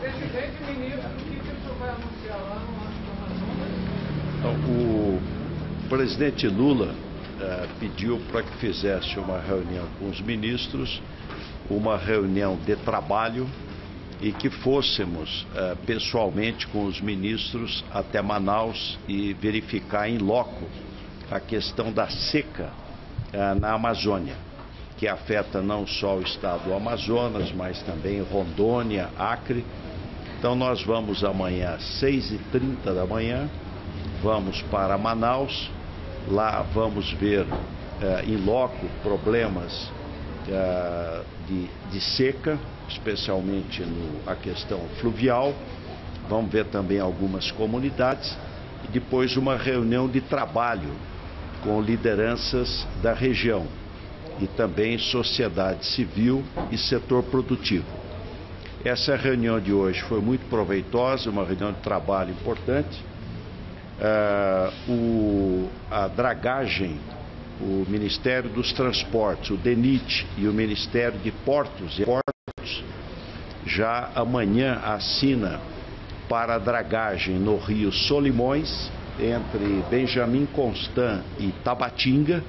Presidente, ministro, o que o senhor vai anunciar lá no Amazonas? O presidente Lula pediu para que fizesse uma reunião com os ministros, uma reunião de trabalho, e que fôssemos pessoalmente com os ministros até Manaus e verificar em loco a questão da seca na Amazônia, que afeta não só o estado do Amazonas, mas também Rondônia, Acre. Então nós vamos amanhã às 6h30 da manhã, vamos para Manaus, lá vamos ver em loco problemas de seca, especialmente a questão fluvial. Vamos ver também algumas comunidades e depois uma reunião de trabalho com lideranças da região e também sociedade civil e setor produtivo. Essa reunião de hoje foi muito proveitosa, uma reunião de trabalho importante. A dragagem, o Ministério dos Transportes, o DENIT e o Ministério de Portos e Portos já amanhã assina para a dragagem no Rio Solimões, entre Benjamin Constant e Tabatinga.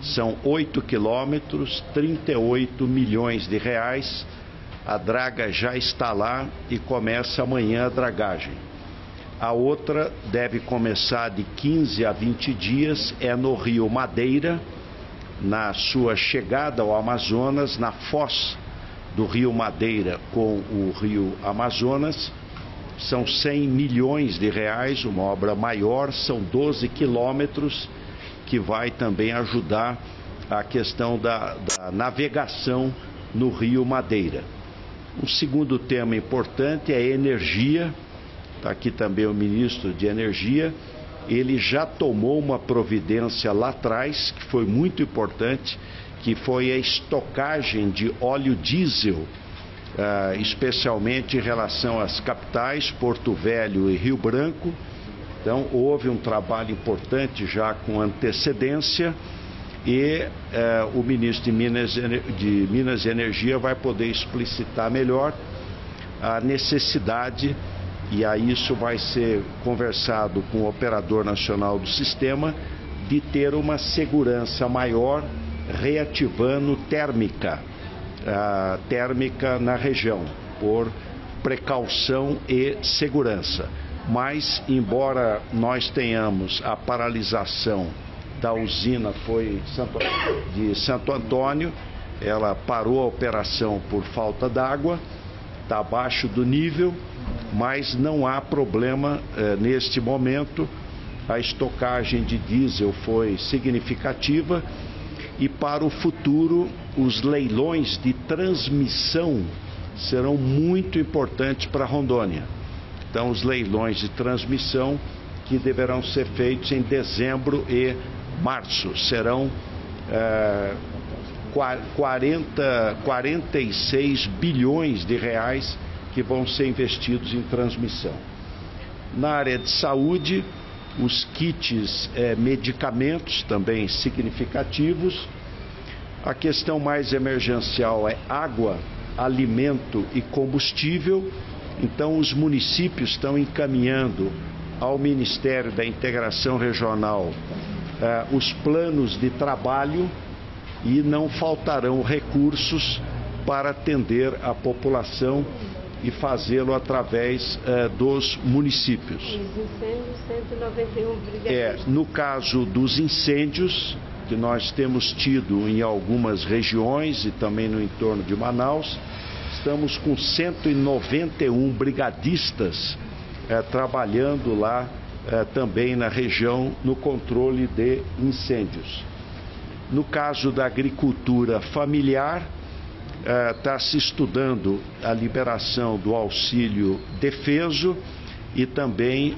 São 8 quilômetros, 38 milhões de reais. A draga já está lá e começa amanhã a dragagem. A outra deve começar de 15 a 20 dias, é no Rio Madeira, na sua chegada ao Amazonas, na foz do Rio Madeira com o Rio Amazonas. São 100 milhões de reais, uma obra maior, são 12 quilômetros, que vai também ajudar a questão da navegação no Rio Madeira. Um segundo tema importante é energia. Está aqui também o ministro de Energia. Ele já tomou uma providência lá atrás, que foi muito importante, que foi a estocagem de óleo diesel, especialmente em relação às capitais, Porto Velho e Rio Branco. Então houve um trabalho importante já com antecedência e o ministro de Minas e Energia vai poder explicitar melhor a necessidade, e aí isso vai ser conversado com o operador nacional do sistema, de ter uma segurança maior reativando térmica na região, por precaução e segurança. Mas, embora nós tenhamos a paralisação da usina de Santo Antônio, ela parou a operação por falta d'água, está abaixo do nível, mas não há problema neste momento. A estocagem de diesel foi significativa e para o futuro os leilões de transmissão serão muito importantes para Rondônia. Então os leilões de transmissão que deverão ser feitos em dezembro e março serão 46 bilhões de reais que vão ser investidos em transmissão. Na área de saúde, os kits medicamentos também significativos. A questão mais emergencial é água, alimento e combustível. Então os municípios estão encaminhando ao Ministério da Integração Regional os planos de trabalho e não faltarão recursos para atender a população e fazê-lo através dos municípios. Os incêndios, 191 brigadistas. No caso dos incêndios, que nós temos tido em algumas regiões e também no entorno de Manaus, estamos com 191 brigadistas trabalhando lá também na região no controle de incêndios. No caso da agricultura familiar, está se estudando a liberação do auxílio defeso e também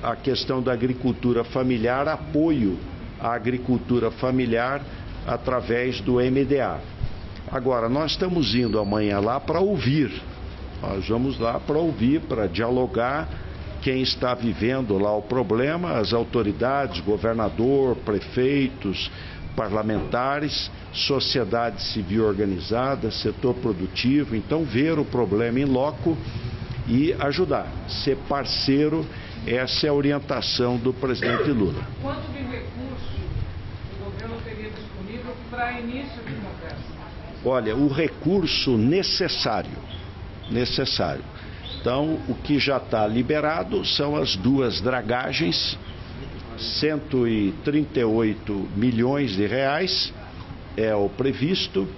a questão da agricultura familiar, apoio à agricultura familiar através do MDA. Agora, nós estamos indo amanhã lá para ouvir, nós vamos lá para ouvir, para dialogar quem está vivendo lá o problema, as autoridades, governador, prefeitos, parlamentares, sociedade civil organizada, setor produtivo. Então, ver o problema em loco e ajudar, ser parceiro, essa é a orientação do presidente Lula. Quanto de recurso o governo teria disponível para início de conversa? Olha, o recurso necessário. Então, o que já está liberado são as 2 dragagens, 138 milhões de reais é o previsto.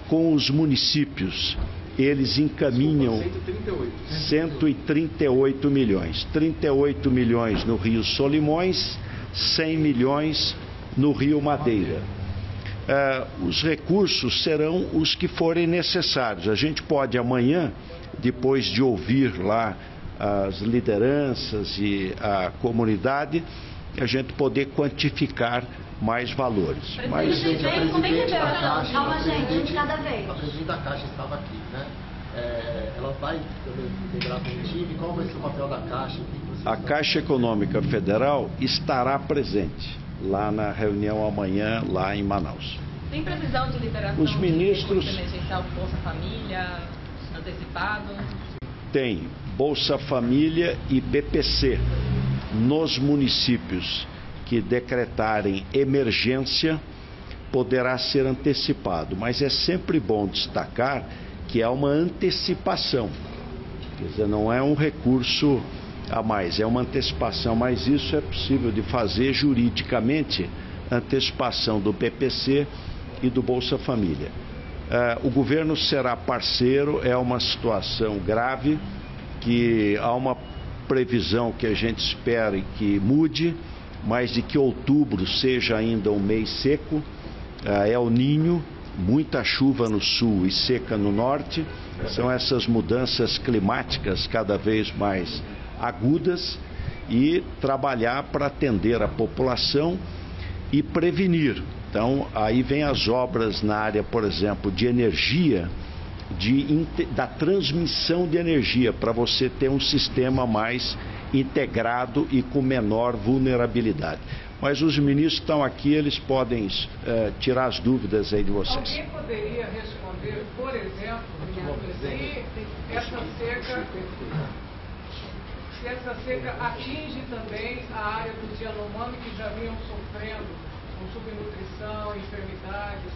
Com os municípios, eles encaminham 138 milhões. 38 milhões no Rio Solimões, 100 milhões no Rio Madeira. Os recursos serão os que forem necessários. A gente pode amanhã, depois de ouvir lá as lideranças e a comunidade, a gente poder quantificar mais valores. Mas como é que deu? Calma, gente, de cada vez. A presidente da Caixa estava aqui, né? Ela vai integrar com o time. Qual vai ser o papel da Caixa? A Caixa Econômica Federal estará presente lá na reunião amanhã, lá em Manaus. Tem previsão de liberação os ministros de emergencial Bolsa Família antecipado? Tem Bolsa Família e BPC nos municípios que decretarem emergência, poderá ser antecipado, mas é sempre bom destacar que é uma antecipação, quer dizer, não é um recurso a mais, é uma antecipação, mas isso é possível de fazer juridicamente, antecipação do BPC e do Bolsa Família. O governo será parceiro, é uma situação grave, que há uma previsão que a gente espere que mude, mas de que outubro seja ainda um mês seco. É o Ninho, muita chuva no sul e seca no norte, são essas mudanças climáticas cada vez mais agudas, e trabalhar para atender a população e prevenir. Então, aí vem as obras na área, por exemplo, de energia, da transmissão de energia, para você ter um sistema mais integrado e com menor vulnerabilidade. Mas os ministros estão aqui, eles podem tirar as dúvidas aí de vocês. Alguém poderia responder, por exemplo, se essa seca atinge também a área dos Yanomami, que já vinham sofrendo com subnutrição, enfermidades,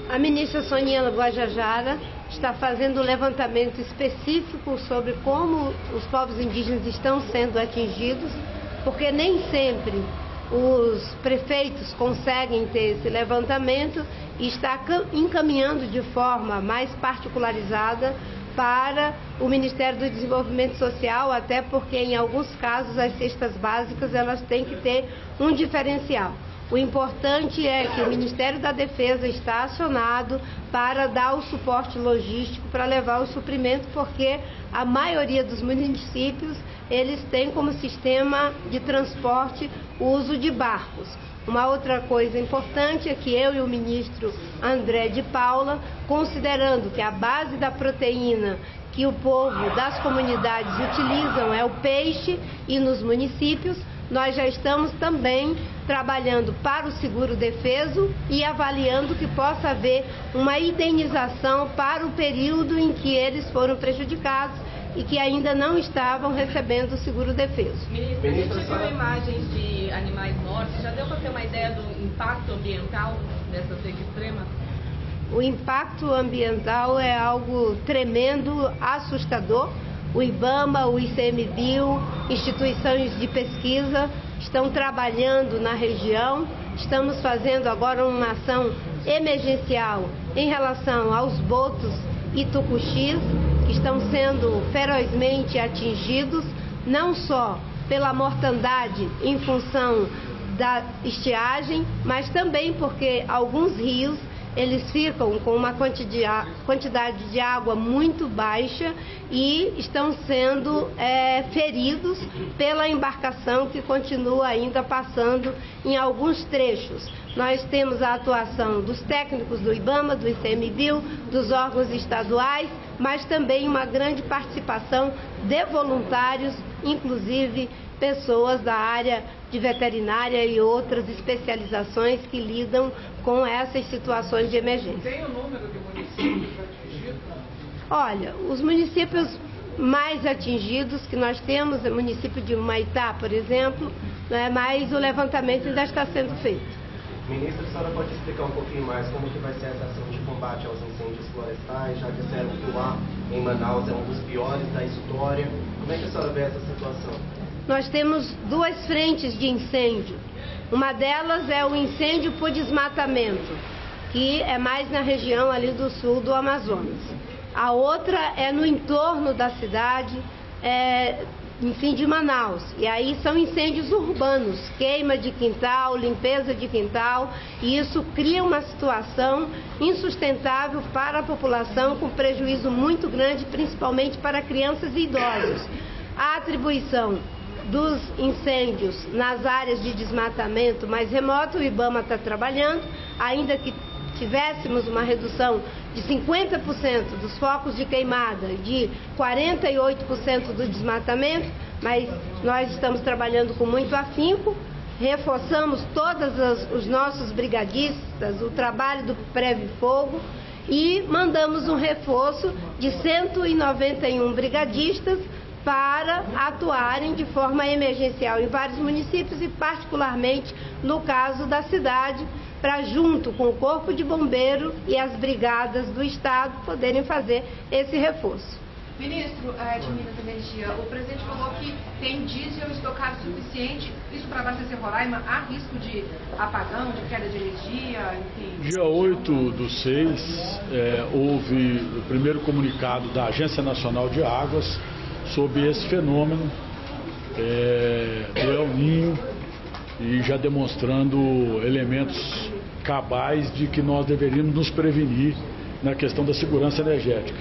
A ministra Soniana Guajajara está fazendo um levantamento específico sobre como os povos indígenas estão sendo atingidos, porque nem sempre os prefeitos conseguem ter esse levantamento, e está encaminhando de forma mais particularizada para o Ministério do Desenvolvimento Social, até porque em alguns casos as cestas básicas elas têm que ter um diferencial. O importante é que o Ministério da Defesa está acionado para dar o suporte logístico, para levar o suprimento, porque a maioria dos municípios, eles têm como sistema de transporte o uso de barcos. Uma outra coisa importante é que eu e o ministro André de Paula, considerando que a base da proteína que o povo das comunidades utilizam é o peixe, e nos municípios nós já estamos também trabalhando para o seguro-defeso e avaliando que possa haver uma indenização para o período em que eles foram prejudicados e que ainda não estavam recebendo o seguro-defeso. Ministro, a gente viu imagens de animais mortos, já deu para ter uma ideia do impacto ambiental dessa seca extrema? O impacto ambiental é algo tremendo, assustador. O IBAMA, o ICMBio, instituições de pesquisa estão trabalhando na região. Estamos fazendo agora uma ação emergencial em relação aos botos e tucuxis, que estão sendo ferozmente atingidos, não só pela mortandade em função da estiagem, mas também porque alguns rios eles ficam com uma quantidade de água muito baixa e estão sendo feridos pela embarcação que continua ainda passando em alguns trechos. Nós temos a atuação dos técnicos do IBAMA, do ICMBio, dos órgãos estaduais, mas também uma grande participação de voluntários, inclusive pessoas da área de veterinária e outras especializações que lidam com essas situações de emergência. Tem o número de municípios atingidos? Olha, os municípios mais atingidos que nós temos, o município de Humaitá, por exemplo, né, mas o levantamento ainda está sendo feito. Ministra, a senhora pode explicar um pouquinho mais como que vai ser essa ação de combate aos incêndios florestais, já disseram que lá em Manaus é um dos piores da história. Como é que a senhora vê essa situação? Nós temos duas frentes de incêndio. Uma delas é o incêndio por desmatamento, que é mais na região ali do sul do Amazonas. A outra é no entorno da cidade, enfim, de Manaus. E aí são incêndios urbanos, queima de quintal, limpeza de quintal, e isso cria uma situação insustentável para a população, com prejuízo muito grande, principalmente para crianças e idosos. A atribuição dos incêndios nas áreas de desmatamento mais remoto, o IBAMA está trabalhando, ainda que tivéssemos uma redução de 50% dos focos de queimada, de 48% do desmatamento, mas nós estamos trabalhando com muito afinco, reforçamos todos os nossos brigadistas, o trabalho do Preve Fogo, e mandamos um reforço de 191 brigadistas para atuarem de forma emergencial em vários municípios e particularmente no caso da cidade, para junto com o Corpo de Bombeiro e as brigadas do Estado poderem fazer esse reforço. Ministro de Minas e Energia, o presidente falou que tem diesel estocado suficiente, isso para abastecer Roraima, há risco de apagão, de queda de energia, enfim? Dia 8/6, houve o primeiro comunicado da Agência Nacional de Águas sobre esse fenômeno do El Niño, e já demonstrando elementos cabais de que nós deveríamos nos prevenir na questão da segurança energética.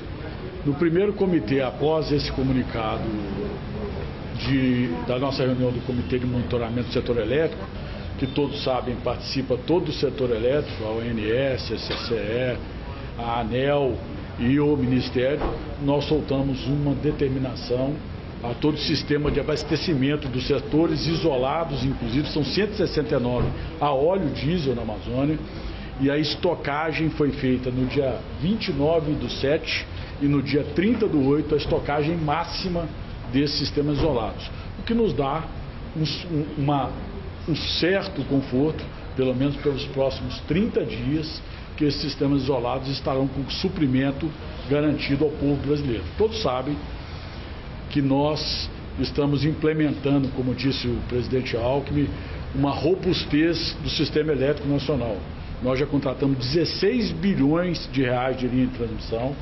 No primeiro comitê, após esse comunicado da nossa reunião do Comitê de Monitoramento do Setor Elétrico, que todos sabem, participa todo o setor elétrico, a ONS, a CCE, a ANEEL e o Ministério, nós soltamos uma determinação a todo o sistema de abastecimento dos setores isolados, inclusive são 169 a óleo diesel na Amazônia, e a estocagem foi feita no dia 29/7 e no dia 30/8 a estocagem máxima desses sistemas isolados, o que nos dá um certo conforto, pelo menos pelos próximos 30 dias, que esses sistemas isolados estarão com suprimento garantido ao povo brasileiro. Todos sabem que nós estamos implementando, como disse o presidente Alckmin, uma robustez do sistema elétrico nacional. Nós já contratamos 16 bilhões de reais de linha de transmissão.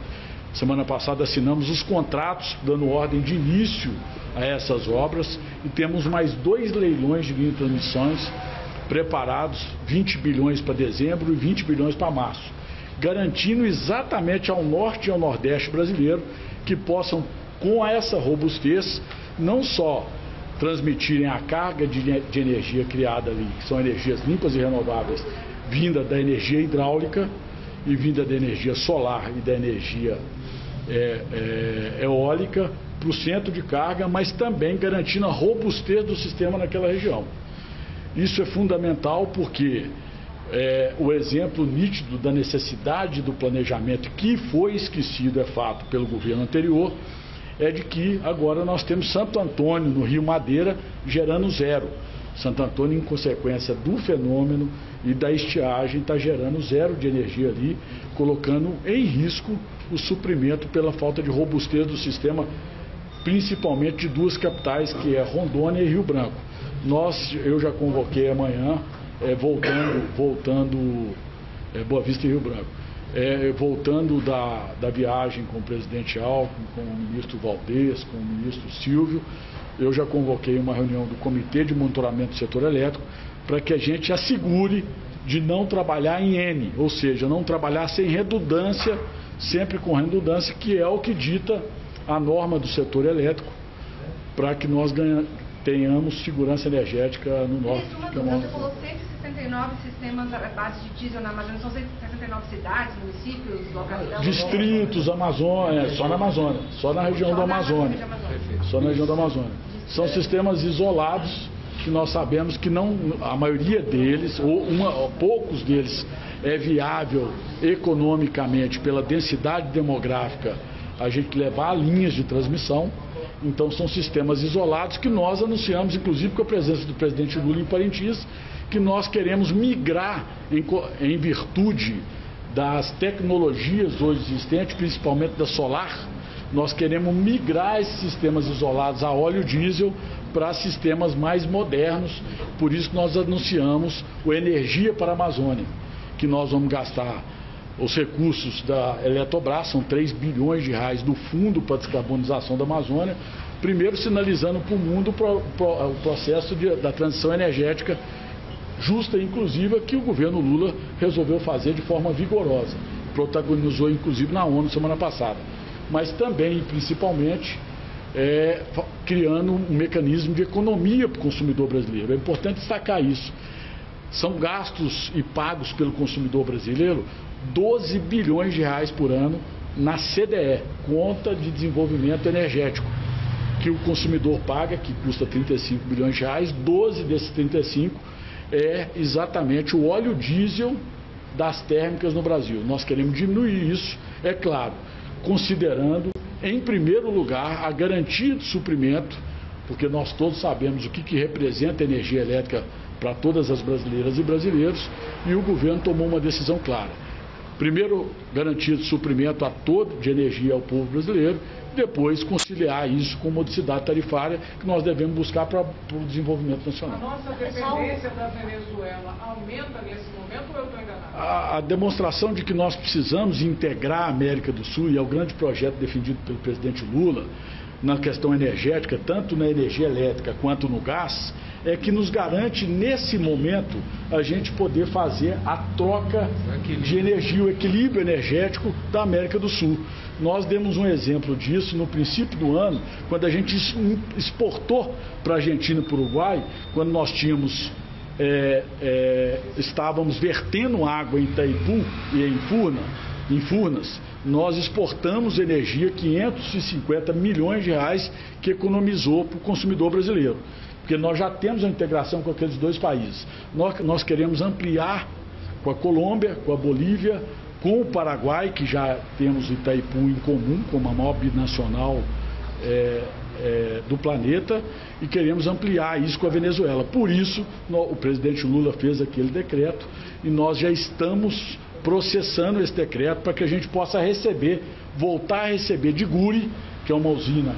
Semana passada assinamos os contratos dando ordem de início a essas obras e temos mais 2 leilões de linha de transmissões preparados, 20 bilhões para dezembro e 20 bilhões para março, garantindo exatamente ao norte e ao nordeste brasileiro que possam, com essa robustez, não só transmitirem a carga de energia criada ali, que são energias limpas e renováveis, vinda da energia hidráulica e vinda da energia solar e da energia eólica para o centro de carga, mas também garantindo a robustez do sistema naquela região. Isso é fundamental porque o exemplo nítido da necessidade do planejamento, que foi esquecido, é fato, pelo governo anterior, é de que agora nós temos Santo Antônio, no Rio Madeira, gerando zero. Santo Antônio, em consequência do fenômeno e da estiagem, está gerando zero de energia ali, colocando em risco o suprimento pela falta de robustez do sistema, principalmente de duas capitais, que é Rondônia e Rio Branco. Eu já convoquei amanhã, voltando Boa Vista e Rio Branco. Voltando da viagem com o presidente Alckmin, com o ministro Valdez, com o ministro Silvio, eu já convoquei uma reunião do Comitê de Monitoramento do Setor Elétrico para que a gente assegure de não trabalhar em N, ou seja, não trabalhar sem redundância, sempre com redundância, que é o que dita a norma do setor elétrico, para que nós tenhamos segurança energética no norte. Você falou 169 sistemas à base de diesel na Amazônia, são 169 cidades, municípios, localidades? Distritos, Amazônia, só na Amazônia, só na região da Amazônia. Só na região da Amazônia. São sistemas isolados que nós sabemos que não, a maioria deles, ou poucos deles, é viável economicamente pela densidade demográfica a gente levar linhas de transmissão. Então são sistemas isolados que nós anunciamos, inclusive com a presença do presidente Lula em Parintins, que nós queremos migrar em virtude das tecnologias hoje existentes, principalmente da solar. Nós queremos migrar esses sistemas isolados a óleo diesel para sistemas mais modernos. Por isso que nós anunciamos o Energia para a Amazônia, que nós vamos gastar os recursos da Eletrobras, são 3 bilhões de reais do Fundo para a Descarbonização da Amazônia, primeiro sinalizando para o mundo o processo da transição energética justa e inclusiva que o governo Lula resolveu fazer de forma vigorosa, protagonizou inclusive na ONU semana passada, mas também, principalmente, criando um mecanismo de economia para o consumidor brasileiro. É importante destacar isso. São gastos e pagos pelo consumidor brasileiro 12 bilhões de reais por ano na CDE, Conta de Desenvolvimento Energético, que o consumidor paga, que custa 35 bilhões de reais. 12 desses 35 é exatamente o óleo diesel das térmicas no Brasil. Nós queremos diminuir isso, é claro, considerando, em primeiro lugar, a garantia de suprimento, porque nós todos sabemos o que representa a energia elétrica para todas as brasileiras e brasileiros, e o governo tomou uma decisão clara. Primeiro, garantia de suprimento de energia ao povo brasileiro, depois conciliar isso com modicidade tarifária que nós devemos buscar para o desenvolvimento nacional. A nossa dependência da Venezuela aumenta nesse momento ou eu estou enganado? A demonstração de que nós precisamos integrar a América do Sul, e é o grande projeto defendido pelo presidente Lula, na questão energética, tanto na energia elétrica quanto no gás, é que nos garante, nesse momento, a gente poder fazer a troca de energia, o equilíbrio energético da América do Sul. Nós demos um exemplo disso no princípio do ano, quando a gente exportou para a Argentina e para o Uruguai, quando nós tínhamos, estávamos vertendo água em Itaipu e em Furnas, nós exportamos energia, 550 milhões de reais, que economizou para o consumidor brasileiro. Porque nós já temos a integração com aqueles dois países. Nós queremos ampliar com a Colômbia, com a Bolívia, com o Paraguai, que já temos Itaipu em comum, como a maior binacional do planeta, e queremos ampliar isso com a Venezuela. Por isso, o presidente Lula fez aquele decreto e nós já estamos processando esse decreto para que a gente possa voltar a receber de Guri, que é uma usina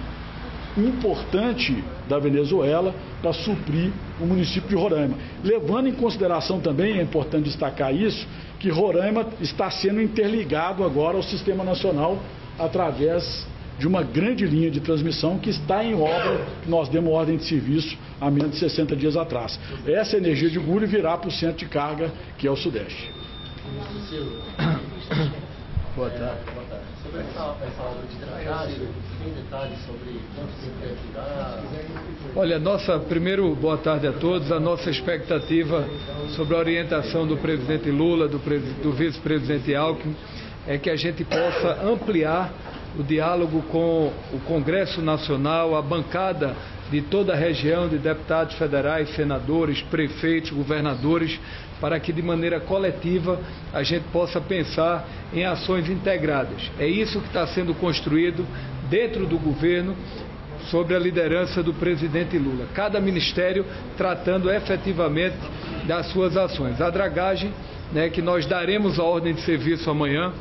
importante da Venezuela, para suprir o município de Roraima. Levando em consideração também, é importante destacar isso, que Roraima está sendo interligado agora ao Sistema Nacional através de uma grande linha de transmissão que está em obra, que nós demos ordem de serviço há menos de 60 dias atrás. Essa energia de Guri virá para o centro de carga, que é o Sudeste. Boa tarde. Sobre essa obra de dragagem, tem detalhes sobre quanto tempo deve durar? Olha, primeiro, boa tarde a todos. A nossa expectativa sobre a orientação do presidente Lula, do vice-presidente Alckmin, é que a gente possa ampliar o diálogo com o Congresso Nacional, a bancada de toda a região, de deputados federais, senadores, prefeitos, governadores, para que de maneira coletiva a gente possa pensar em ações integradas. É isso que está sendo construído dentro do governo, sob a liderança do presidente Lula. Cada ministério tratando efetivamente das suas ações. A dragagem, que nós daremos a ordem de serviço amanhã,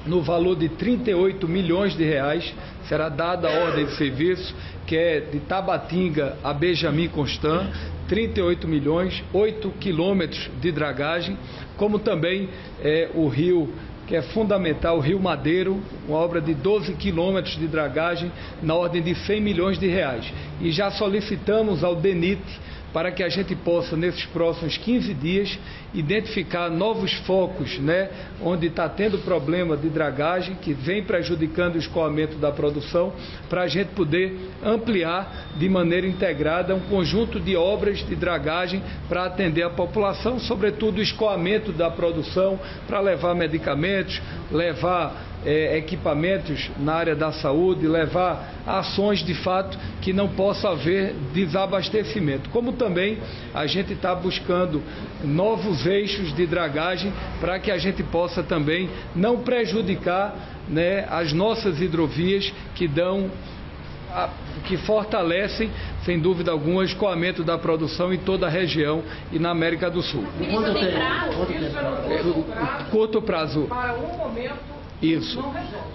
no valor de 38 milhões de reais, será dada a ordem de serviço, que é de Tabatinga a Benjamin Constant, 38 milhões, 8 quilômetros de dragagem, como também o rio, que é fundamental, o Rio Madeiro, uma obra de 12 quilômetros de dragagem, na ordem de 100 milhões de reais. E já solicitamos ao DENIT para que a gente possa, nesses próximos 15 dias, identificar novos focos, onde está tendo problema de dragagem, que vem prejudicando o escoamento da produção, para a gente poder ampliar de maneira integrada um conjunto de obras de dragagem para atender a população, sobretudo o escoamento da produção, para levar medicamentos, levar equipamentos na área da saúde, levar ações de fato que que não possa haver desabastecimento. Como também a gente está buscando novos eixos de dragagem para que a gente possa também não prejudicar, né, as nossas hidrovias que fortalecem, sem dúvida alguma, o escoamento da produção em toda a região e na América do Sul. Curto prazo. Para um momento. Isso.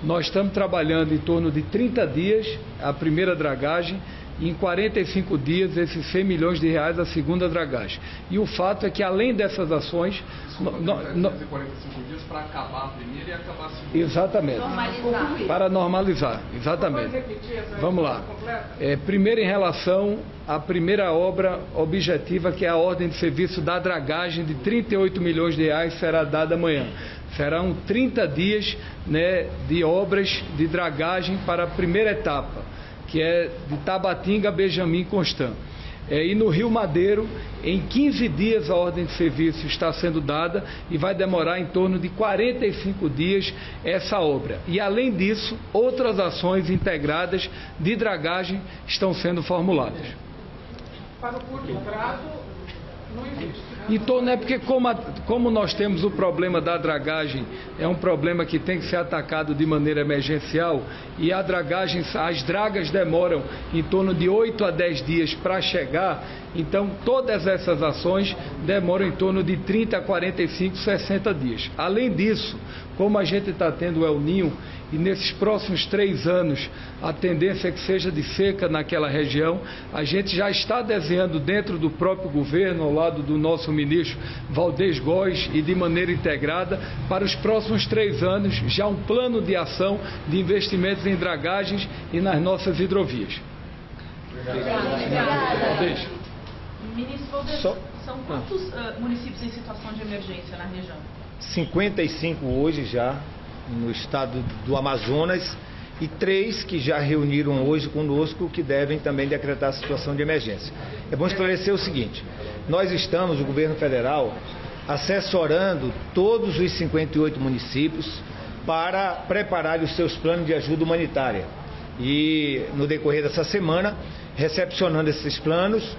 Nós estamos trabalhando em torno de 30 dias a primeira dragagem e em 45 dias esses 100 milhões de reais a segunda dragagem. E o fato é que, além dessas ações... 45 dias para acabar a primeira e acabar a segunda. Exatamente. Para normalizar. Exatamente. Vamos lá. Primeiro, em relação à primeira obra objetiva, que é a ordem de serviço da dragagem de 38 milhões de reais, será dada amanhã. Serão 30 dias, né, de obras de dragagem para a primeira etapa, que é de Tabatinga, Benjamin, Constant. E no Rio Madeiro, em 15 dias a ordem de serviço está sendo dada e vai demorar em torno de 45 dias essa obra. E além disso, outras ações integradas de dragagem estão sendo formuladas. Para o curto prazo, não existe. Então, né, porque como nós temos o problema da dragagem, é um problema que tem que ser atacado de maneira emergencial, e as dragas demoram em torno de 8 a 10 dias para chegar, então todas essas ações demoram em torno de 30 a 45, 60 dias. Além disso, como a gente está tendo o El Niño, e nesses próximos 3 anos a tendência é que seja de seca naquela região, a gente já está desenhando dentro do próprio governo, ao lado do nosso ministro Valdez Góes, e de maneira integrada, para os próximos 3 anos, já um plano de ação de investimentos em dragagens e nas nossas hidrovias. Obrigada. Ministro Valdez, são quantos municípios em situação de emergência na região? 55 hoje já no estado do Amazonas, e 3 que já reuniram hoje conosco, que devem também decretar a situação de emergência. É bom esclarecer o seguinte: nós estamos, o governo federal, assessorando todos os 58 municípios para preparar os seus planos de ajuda humanitária. E no decorrer dessa semana, recepcionando esses planos,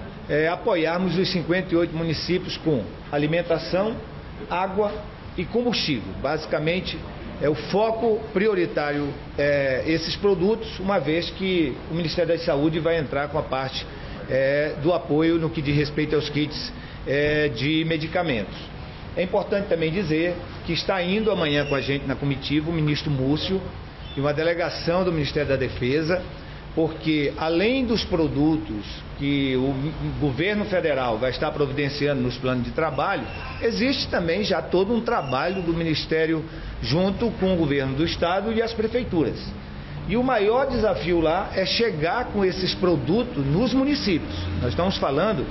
apoiarmos os 58 municípios com alimentação, água e combustível. Basicamente, é o foco prioritário esses produtos, uma vez que o Ministério da Saúde vai entrar com a parte do apoio no que diz respeito aos kits de medicamentos. É importante também dizer que está indo amanhã com a gente na comitiva o ministro Múcio e uma delegação do Ministério da Defesa, porque além dos produtos que o governo federal vai estar providenciando nos planos de trabalho, existe também já todo um trabalho do Ministério junto com o governo do estado e as prefeituras. E o maior desafio lá é chegar com esses produtos nos municípios. Nós estamos falando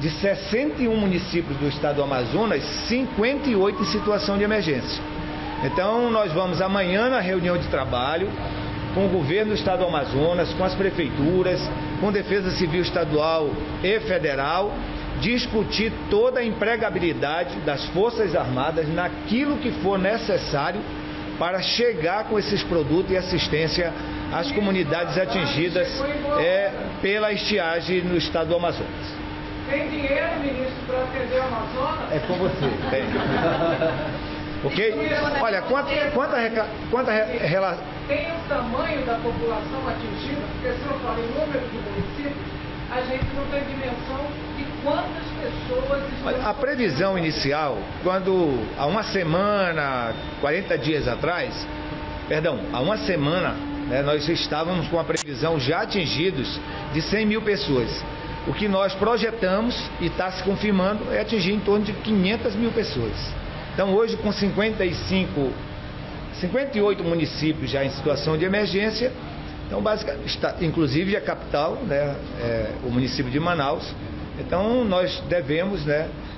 de 61 municípios do estado do Amazonas, 58 em situação de emergência. Então nós vamos amanhã na reunião de trabalho com o governo do estado do Amazonas, com as prefeituras, com a Defesa Civil Estadual e Federal, discutir toda a empregabilidade das Forças Armadas naquilo que for necessário para chegar com esses produtos e assistência às comunidades atingidas pela estiagem no estado do Amazonas. Tem dinheiro, ministro, para atender o Amazonas? É com você. Tem. Ok? Olha, tem o tamanho da população atingida, porque se eu falo em número de municípios, a gente não tem dimensão de quantas pessoas estão... Olha, a previsão inicial, quando há uma semana, 40 dias atrás, há uma semana, nós estávamos com a previsão já atingidos de 100 mil pessoas. O que nós projetamos e está se confirmando é atingir em torno de 500 mil pessoas. Então hoje, com 58 municípios já em situação de emergência, então basicamente está, inclusive a capital, o município de Manaus. Então nós devemos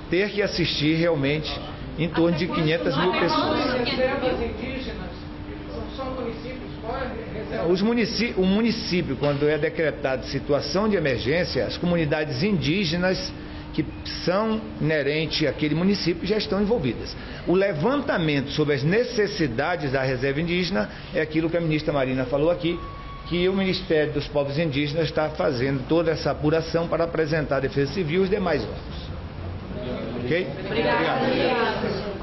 ter que assistir realmente em torno de 500 mil pessoas. Reservas indígenas são municípios fora? O município, quando é decretado situação de emergência, as comunidades indígenas que são inerentes àquele município já estão envolvidas. O levantamento sobre as necessidades da reserva indígena é aquilo que a ministra Marina falou aqui, que o Ministério dos Povos Indígenas está fazendo toda essa apuração para apresentar à Defesa Civil os demais órgãos. Ok? Obrigada.